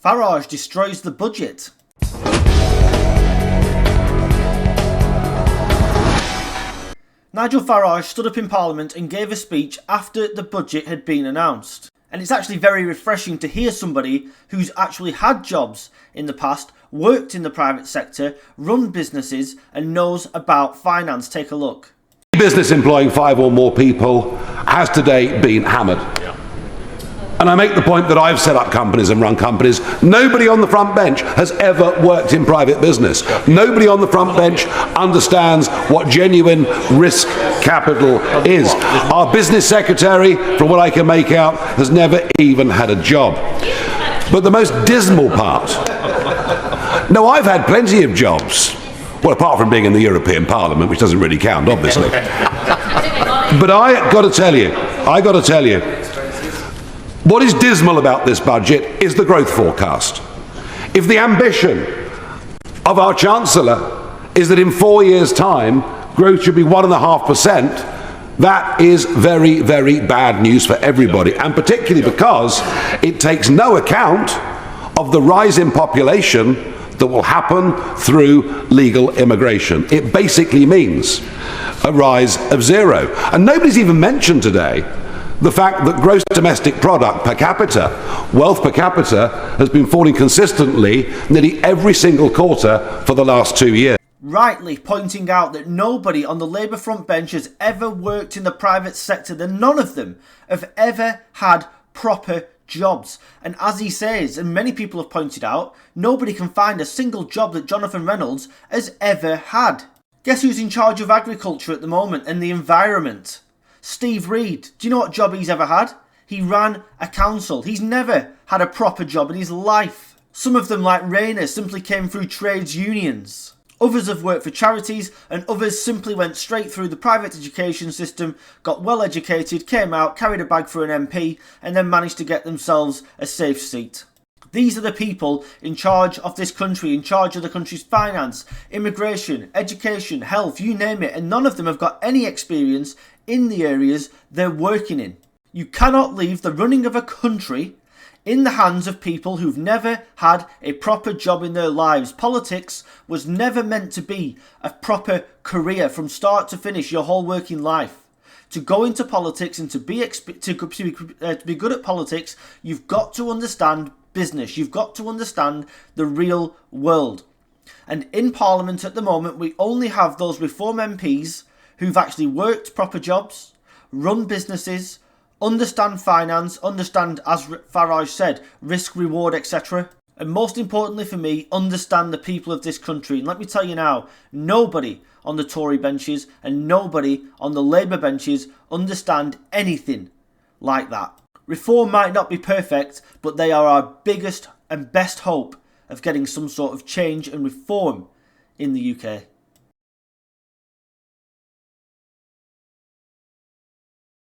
Farage destroys the budget. Nigel Farage stood up in Parliament and gave a speech after the budget had been announced. And it's actually very refreshing to hear somebody who's actually had jobs in the past, worked in the private sector, run businesses and knows about finance. Take a look. Business employing 5 or more people has today been hammered. And I make the point that I've set up companies and run companies. Nobody on the front bench has ever worked in private business. Nobody on the front bench understands what genuine risk capital is. Our business secretary, from what I can make out, has never even had a job. But the most dismal part, no, I've had plenty of jobs. Well, apart from being in the European Parliament, which doesn't really count, obviously. But I got to tell you, what is dismal about this budget is the growth forecast. If the ambition of our Chancellor is that in 4 years' time, growth should be 1.5%, that is very, very bad news for everybody, and particularly because it takes no account of the rise in population that will happen through legal immigration. It basically means a rise of 0. And nobody's even mentioned today the fact that gross domestic product per capita, wealth per capita, has been falling consistently nearly every single quarter for the last 2 years. Rightly pointing out that nobody on the Labour front bench has ever worked in the private sector, that none of them have ever had proper jobs. And as he says, and many people have pointed out, nobody can find a single job that Jonathan Reynolds has ever had. Guess who's in charge of agriculture at the moment and the environment? Steve Reed. Do you know what job he's ever had? He ran a council. He's never had a proper job in his life. Some of them, like Rayner, simply came through trades unions. Others have worked for charities, and others simply went straight through the private education system, got well educated, came out, carried a bag for an MP, and then managed to get themselves a safe seat. These are the people in charge of this country, in charge of the country's finance, immigration, education, health, you name it, and none of them have got any experience in the areas they're working in. You cannot leave the running of a country in the hands of people who've never had a proper job in their lives. Politics was never meant to be a proper career from start to finish, your whole working life. To go into politics and to be good at politics, you've got to understand business. You've got to understand the real world. And in Parliament at the moment, we only have those Reform MPs who've actually worked proper jobs, run businesses, understand finance, understand, as Farage said, risk, reward, etc. And most importantly for me, understand the people of this country. And let me tell you now, nobody on the Tory benches and nobody on the Labour benches understand anything like that. Reform might not be perfect, but they are our biggest and best hope of getting some sort of change and reform in the UK.